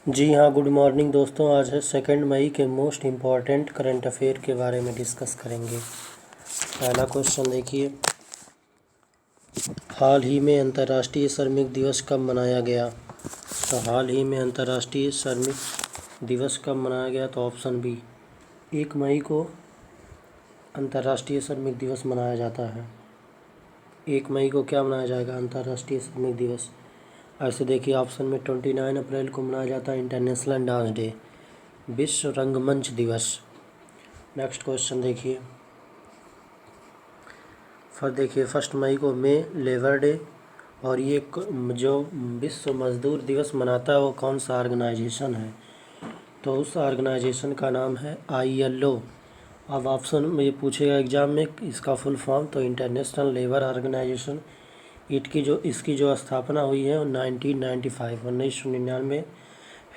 जी हाँ, good morning दोस्तों। आज है 2 मई के मोस्ट इम्पॉर्टेंट करंट अफेयर के बारे में डिस्कस करेंगे। पहला क्वेश्चन देखिए, हाल ही में अंतर्राष्ट्रीय श्रमिक दिवस कब मनाया गया? तो हाल ही में अंतर्राष्ट्रीय श्रमिक दिवस कब मनाया गया? तो ऑप्शन बी, 1 मई को अंतर्राष्ट्रीय श्रमिक दिवस मनाया जाता है। 1 मई को क्या मनाया जाएगा? अंतर्राष्ट्रीय श्रमिक दिवस। ऐसे देखिए, ऑप्शन में 29 अप्रैल को मनाया जाता है इंटरनेशनल डांस डे, विश्व रंगमंच दिवस। नेक्स्ट क्वेश्चन देखिए, देखिए 1 मई को लेबर डे, और ये जो विश्व मजदूर दिवस मनाता है वो कौन सा ऑर्गेनाइजेशन है? तो उस ऑर्गेनाइजेशन का नाम है ILO। अब ऑप्शन में ये पूछेगा एग्जाम में इसका फुल फॉर्म, तो इंटरनेशनल लेबर ऑर्गेनाइजेशन। इसकी जो स्थापना हुई है वो 1999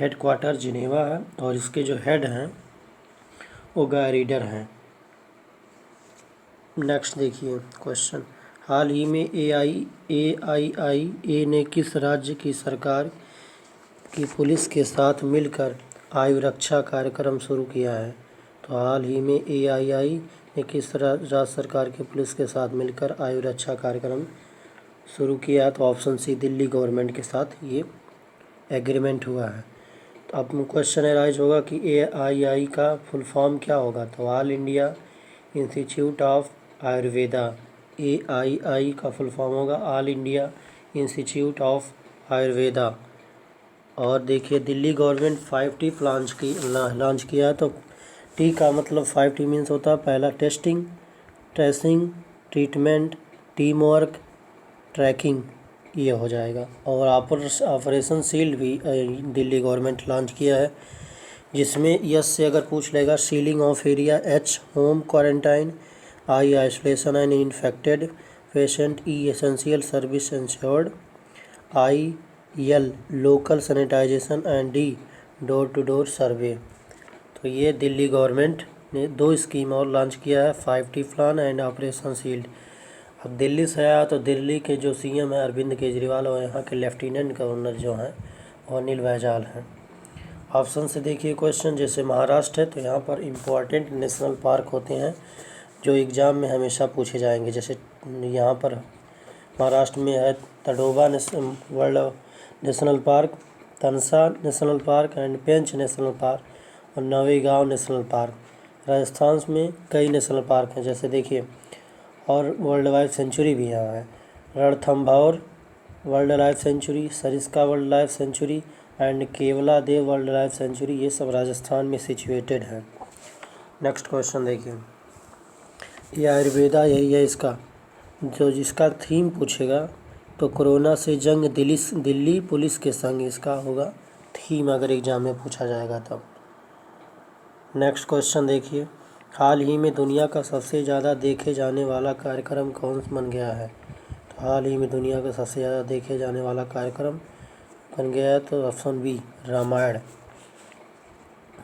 हेडक्वार्टर जिनेवा है, और इसके जो हेड हैं वो गाय रीडर हैं। नेक्स्ट देखिए क्वेश्चन, हाल ही में AIIA ने किस राज्य की सरकार की पुलिस के साथ मिलकर आयु रक्षा कार्यक्रम शुरू किया है? तो हाल ही में AII ने किस राज्य सरकार की पुलिस के साथ मिलकर आयु रक्षा कार्यक्रम शुरू किया है? तो ऑप्शन सी, दिल्ली गवर्नमेंट के साथ ये एग्रीमेंट हुआ है। तो अब क्वेश्चन एराइज होगा कि AII का फुल फॉर्म क्या होगा? तो all India institute of Ayurveda. AII का फुल फॉर्म होगा all India institute of Ayurveda. और देखिए, दिल्ली गवर्नमेंट 5T लॉन्च किया। तो टी का मतलब 5T मीन्स होता है, पहला testing, tracing, treatment, team work, tracking, ये हो जाएगा। और ऑपरेशन शील्ड भी दिल्ली गवर्नमेंट लॉन्च किया है, जिसमें यस से अगर पूछ लेगा, sealing off area, H home quarantine, I isolation and infected patient, E essential service ensured, IL local sanitization and D door to door survey. तो ये दिल्ली गवर्नमेंट ने 2 स्कीम और लॉन्च किया है, 5T plan and operation shield. अब दिल्ली से आया तो दिल्ली के जो CM है अरविंद केजरीवाल, और यहाँ के लेफ्टिनेंट गवर्नर जो हैं वो अनिल बैजल हैं। ऑप्शन से देखिए क्वेश्चन, जैसे महाराष्ट्र है तो यहाँ पर इम्पोर्टेंट नेशनल पार्क होते हैं जो एग्ज़ाम में हमेशा पूछे जाएंगे। जैसे यहाँ पर महाराष्ट्र में है Tadoba world national park, Tansa national park and Pench national park, और नवेगांव नेशनल पार्क। राजस्थान में कई नेशनल पार्क हैं, जैसे देखिए, और वाइल्ड लाइफ सेंचुरी भी यहाँ है, Ranthambore wild life sanctuary, Sariska wild life sanctuary and Keoladeo wild life sanctuary, ये सब राजस्थान में सिचुएटेड है। नेक्स्ट क्वेश्चन देखिए, ये आयुर्वेदा यही है इसका, जिसका थीम पूछेगा तो कोरोना से जंग दिल्ली पुलिस के संग, इसका होगा थीम अगर एग्जाम में पूछा जाएगा तब। नेक्स्ट क्वेश्चन देखिए, हाल ही में दुनिया का सबसे ज़्यादा देखे जाने वाला कार्यक्रम कौन बन गया है? तो हाल ही में दुनिया का सबसे ज़्यादा देखे जाने वाला कार्यक्रम बन गया है, तो ऑप्शन बी, रामायण।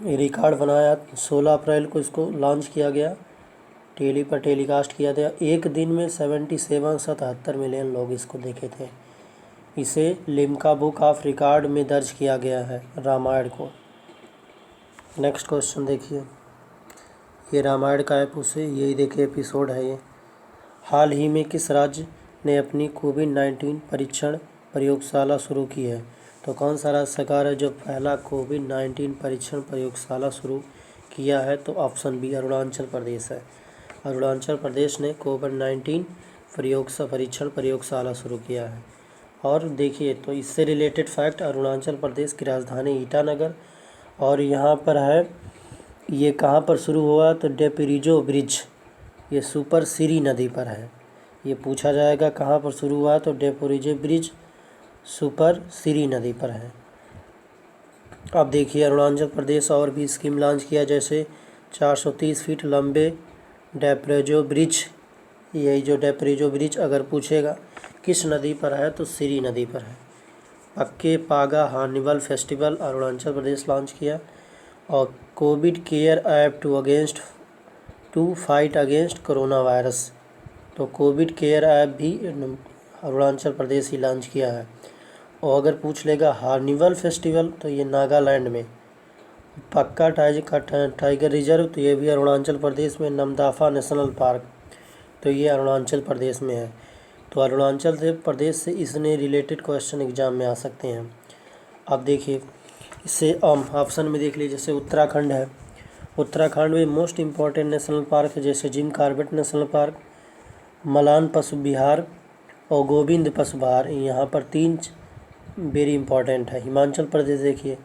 ये रिकॉर्ड बनाया, 16 अप्रैल को इसको लॉन्च किया गया, टीवी पर टेलीकास्ट किया गया। एक दिन में 77 मिलियन लोग इसको देखे थे। इसे लिम्का बुक ऑफ रिकॉर्ड में दर्ज किया गया है, रामायण को। नेक्स्ट क्वेश्चन देखिए, ये रामायण का है, उसे यही देखिए एपिसोड है ये। हाल ही में किस राज्य ने अपनी कोविड-19 परीक्षण प्रयोगशाला शुरू की है? तो कौन सा राज्य सरकार है जो पहला कोविड-19 परीक्षण प्रयोगशाला शुरू किया है? तो ऑप्शन बी, अरुणाचल प्रदेश है। अरुणाचल प्रदेश ने कोविड-19 परीक्षण प्रयोगशाला शुरू किया है। और देखिए, तो इससे रिलेटेड फैक्ट, अरुणाचल प्रदेश की राजधानी ईटानगर, और यहाँ पर है, ये कहाँ पर शुरू हुआ? तो डेपरिजो ब्रिज, ये सुपर सीरी नदी पर है। ये पूछा जाएगा कहाँ पर शुरू हुआ, तो डेपरिजो ब्रिज सुपर सीरी नदी पर है। अब देखिए, अरुणाचल प्रदेश और भी स्कीम लॉन्च किया, जैसे 430 फीट लंबे डेपरेजो ब्रिज। यही जो डेपरेजो ब्रिज अगर पूछेगा किस नदी पर है, तो सीरी नदी पर है। Pakke Paga hornbill festival Arunachal Pradesh launch किया। और Covid care app to fight against corona virus, तो कोविड केयर ऐप भी अरुणाचल प्रदेश ही लॉन्च किया है। और अगर पूछ लेगा हार्निवल फेस्टिवल तो ये नागालैंड में। पक्का टाइगर रिजर्व तो ये भी अरुणाचल प्रदेश में। नमदाफा नेशनल पार्क तो ये अरुणाचल प्रदेश में है। तो अरुणाचल से प्रदेश से इसने रिलेटेड क्वेश्चन एग्जाम में आ सकते हैं। अब देखिए इससे ऑप्शन में देख लीजिए, जैसे उत्तराखंड है, उत्तराखंड में मोस्ट इम्पॉर्टेंट नेशनल पार्क है जैसे Jim Corbett national park, Malan पशु विहार और गोविंद पशु विहार। यहाँ पर 3 वेरी इंपॉर्टेंट है। हिमाचल प्रदेश देखिए,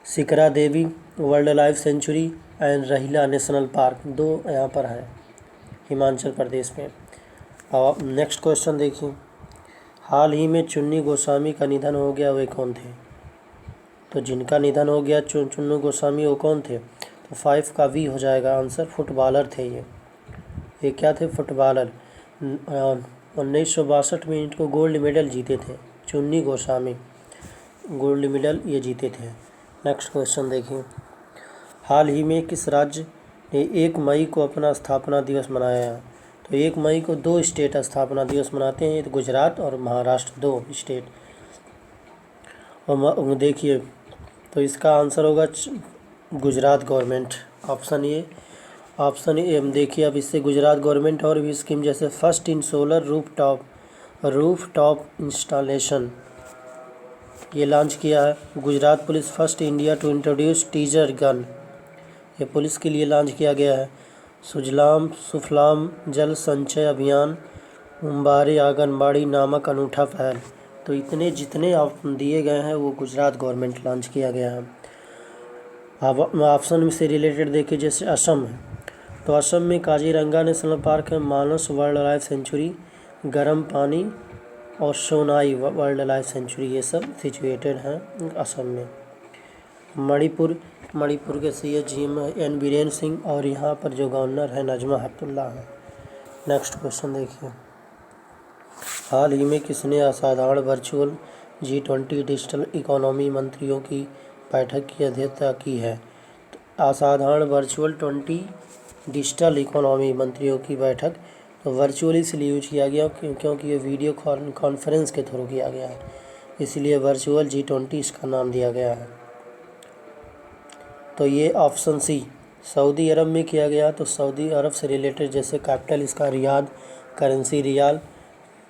Shikari Devi wild life sanctuary and रहीला नेशनल पार्क 2 यहाँ पर है हिमाचल प्रदेश में। और नेक्स्ट क्वेश्चन देखिए, हाल ही में चुन्नी गोस्वामी का निधन हो गया, वे कौन थे? तो जिनका निधन हो गया चुन्नी गोस्वामी वो कौन थे? तो 5 का वी हो जाएगा आंसर। फुटबॉलर थे ये क्या थे? फुटबॉलर। 1962 में इनको गोल्ड मेडल जीते थे चुन्नी गोस्वामी, गोल्ड मेडल ये जीते थे। नेक्स्ट क्वेश्चन देखिए, हाल ही में किस राज्य ने 1 मई को अपना स्थापना दिवस मनाया है? तो 1 मई को 2 स्टेट स्थापना दिवस मनाते हैं, तो गुजरात और महाराष्ट्र 2 स्टेट। और देखिए तो इसका आंसर होगा गुजरात गवर्नमेंट, ऑप्शन ए। देखिए अब इससे गुजरात गवर्नमेंट और भी स्कीम जैसे first in solar roof top installation ये लॉन्च किया है। Gujarat police first India to introduce taser gun, ये पुलिस के लिए लॉन्च किया गया है। सुजलाम सुफलाम जल संचय अभियान, मुंबारे आंगनबाड़ी नामक अनूठा पहल। तो इतने जितने दिए गए हैं वो गुजरात गवर्नमेंट लॉन्च किया गया है। अब ऑप्शन से रिलेटेड देखिए, जैसे असम है, तो असम में काजीरंगा नेशनल पार्क है, मानस वाइल्ड लाइफ सेंचुरी, गर्म पानी और सोनाई वाइल्ड लाइफ सेंचुरी, ये सब सिचुएटेड हैं असम में। मणिपुर के CM एन बीरेन सिंह और यहाँ पर जो गवर्नर है नजमा हेपतुल्ला है। नेक्स्ट क्वेश्चन देखिए, हाल ही में किसने असाधारण वर्चुअल G20 डिजिटल इकोनॉमी मंत्रियों की बैठक की अध्यक्षता की है? तो असाधारण वर्चुअल 20 डिजिटल इकोनॉमी मंत्रियों की बैठक तो वर्चुअली इसलिए यूज किया गया क्योंकि ये वीडियो कॉन्फ्रेंस के थ्रू किया गया है, इसलिए वर्चुअल G20 इसका नाम दिया गया है। तो ये ऑप्शन सी सऊदी अरब में किया गया। तो सऊदी अरब से रिलेटेड जैसे कैपिटल इसका रियाद, करेंसी रियाल।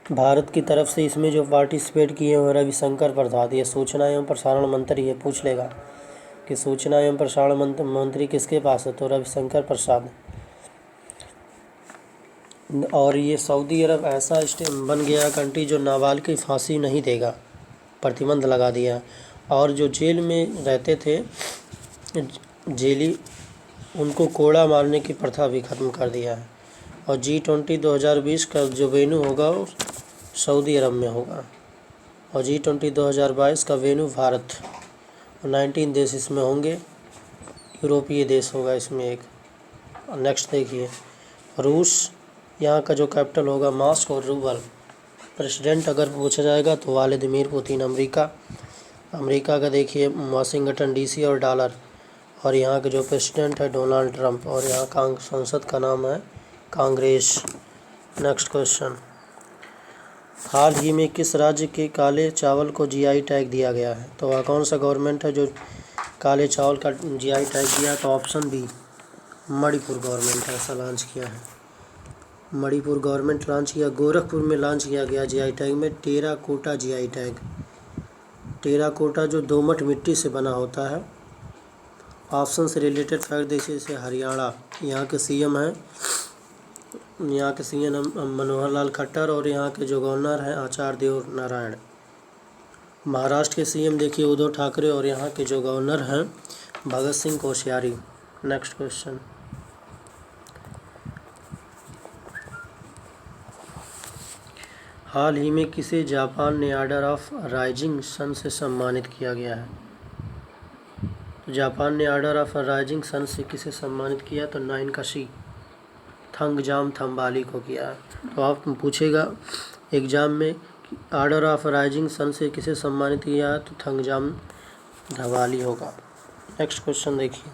भारत की तरफ से इसमें जो पार्टिसिपेट किए हैं रविशंकर प्रसाद, ये सूचना एवं प्रसारण मंत्री। ये पूछ लेगा कि सूचना एवं प्रसारण मंत्री किसके पास है? तो रविशंकर प्रसाद। और ये सऊदी अरब ऐसा बन गया कंट्री जो नाबालिग की फांसी नहीं देगा, प्रतिबंध लगा दिया। और जो जेल में रहते थे जेली, उनको कोड़ा मारने की प्रथा भी ख़त्म कर दिया है। और G20 2020 का जो वेन्यू होगा वो सऊदी अरब में होगा, और G20 2022 का वेन्यू भारत, 19 देश इसमें होंगे, यूरोपीय देश होगा इसमें एक। नेक्स्ट देखिए, रूस, यहाँ का जो कैपिटल होगा मास्को और रूबल। प्रेसिडेंट अगर पूछा जाएगा तो व्लादिमीर पुतिन। अमेरिका का देखिए वाशिंगटन DC और डॉलर। और यहाँ के जो प्रेसिडेंट है डोनाल्ड ट्रंप। और यहाँ का संसद का नाम है कांग्रेस। नेक्स्ट क्वेश्चन, हाल ही में किस राज्य के काले चावल को GI टैग दिया गया है? तो वह कौन सा गवर्नमेंट है जो काले चावल का GI टैग दिया? तो ऑप्शन बी मणिपुर गवर्नमेंट ऐसा लॉन्च किया है। मणिपुर गवर्नमेंट लॉन्च किया। गोरखपुर में लॉन्च किया गया GI टैग में टेराकोटा GI टैग। टेराकोटा जो दोमट मिट्टी से बना होता है। ऑप्शन से रिलेटेड फैक्ट देखिए, जैसे हरियाणा, यहाँ के CM हैं, यहाँ के CM मनोहर लाल खट्टर और यहाँ के जो गवर्नर हैं आचार्य देवनारायण। महाराष्ट्र के CM देखिए उद्धव ठाकरे और यहाँ के जो गवर्नर हैं भगत सिंह कोश्यारी। नेक्स्ट क्वेश्चन, हाल ही में किसे जापान ने ऑर्डर ऑफ राइजिंग सन से सम्मानित किया गया है? जापान ने ऑर्डर ऑफ राइजिंग सन से किसे सम्मानित किया? तो 9 का सी थंगजाम थम्बाली को किया। तो आप पूछेगा एग्जाम में ऑर्डर ऑफ राइजिंग सन से किसे सम्मानित किया है? तो थंगजाम थम्बाली होगा। नेक्स्ट क्वेश्चन देखिए,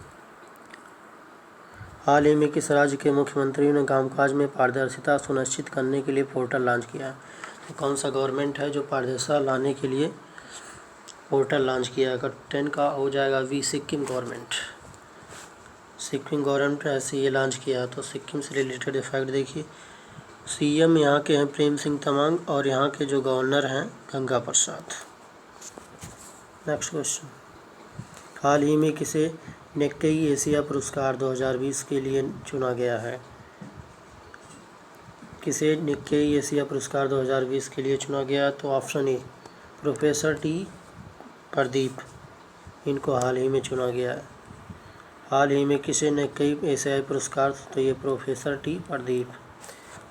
हाल ही में किस राज्य के मुख्यमंत्री ने कामकाज में पारदर्शिता सुनिश्चित करने के लिए पोर्टल लॉन्च किया है? तो कौन सा गवर्नमेंट है जो पारदर्शिता लाने के लिए पोर्टल लॉन्च किया है। 10 का हो जाएगा वी सिक्किम गवर्नमेंट। सिक्किम गवर्नमेंट ऐसे ये लॉन्च किया है। तो सिक्किम से रिलेटेड फैक्ट देखिए, सीएम यहाँ के हैं प्रेम सिंह तमांग और यहाँ के जो गवर्नर हैं गंगा प्रसाद। नेक्स्ट क्वेश्चन, हाल ही में किसे निक्केई एशिया पुरस्कार 2020 के लिए चुना गया है? किसे निक्केई एशिया पुरस्कार 2020 के लिए चुना गया? तो option A professor T Pradeep, इनको हाल ही में चुना गया है। हाल ही में किसे निक्केई एशियाई पुरस्कार? तो ये प्रोफेसर टी प्रदीप।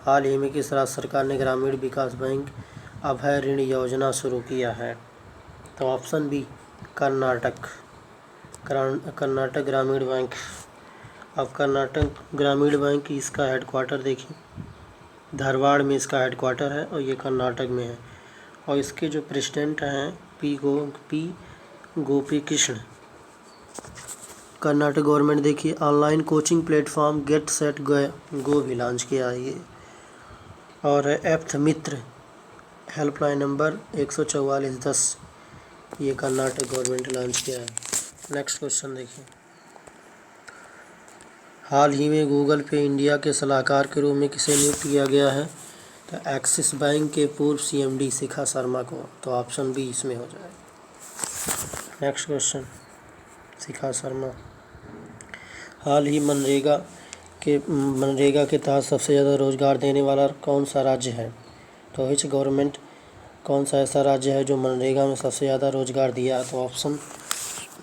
हाल ही में किस राज्य सरकार ने ग्रामीण विकास बैंक अभय ऋण योजना शुरू किया है? तो ऑप्शन बी कर्नाटक। कर्नाटक ग्रामीण बैंक। अब कर्नाटक ग्रामीण बैंक की इसका हेडक्वार्टर देखिए, धारवाड़ में इसका हेडक्वार्टर है और ये कर्नाटक में है। और इसके जो प्रेसिडेंट हैं पी गोपी कृष्ण। कर्नाटक गवर्नमेंट देखिए online coaching platform get set go भी लॉन्च किया है ये। और एप्थ मित्र हेल्पलाइन नंबर 14410, ये कर्नाटक गवर्नमेंट लॉन्च किया है। नेक्स्ट क्वेश्चन देखिए, हाल ही में गूगल पे इंडिया के सलाहकार के रूप में किसे नियुक्त किया गया है? तो एक्सिस बैंक के पूर्व सीएमडी शिखा शर्मा को। तो ऑप्शन बी इसमें हो जाएगा। Next question, Shikha Sharma. हाल ही मनरेगा के तहत सबसे ज़्यादा रोजगार देने वाला कौन सा राज्य है? तो विच गवर्नमेंट कौन सा ऐसा राज्य है जो मनरेगा में सबसे ज़्यादा रोजगार दिया? तो ऑप्शन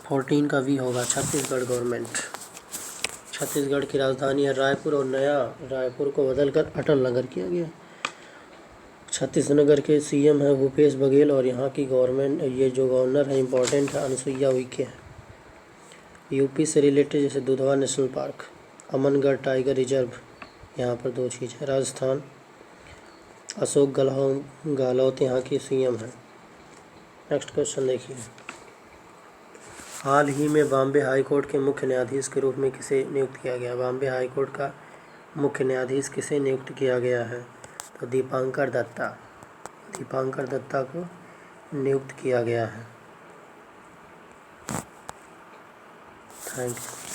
14 का वी होगा, छत्तीसगढ़ गवर्नमेंट। छत्तीसगढ़ की राजधानी है रायपुर और नया रायपुर को बदलकर अटल नगर किया गया। छत्तीसगढ़ के सीएम है भूपेश बघेल और यहाँ की गवर्नमेंट, ये जो गवर्नर है इम्पोर्टेंट है अनुसुईया उइके है। यूपी से रिलेटेड जैसे Dudhwa national park, Amangarh tiger reserve, यहाँ पर 2 चीज़ है। राजस्थान अशोक गहलोत यहाँ के सीएम हैं। नेक्स्ट क्वेश्चन देखिए, हाल ही में बॉम्बे हाई कोर्ट के मुख्य न्यायाधीश के रूप में किसे नियुक्त किया गया? बॉम्बे हाई कोर्ट का मुख्य न्यायाधीश किसे नियुक्त किया गया है? तो दीपांकर दत्ता को नियुक्त किया गया है। Thank you.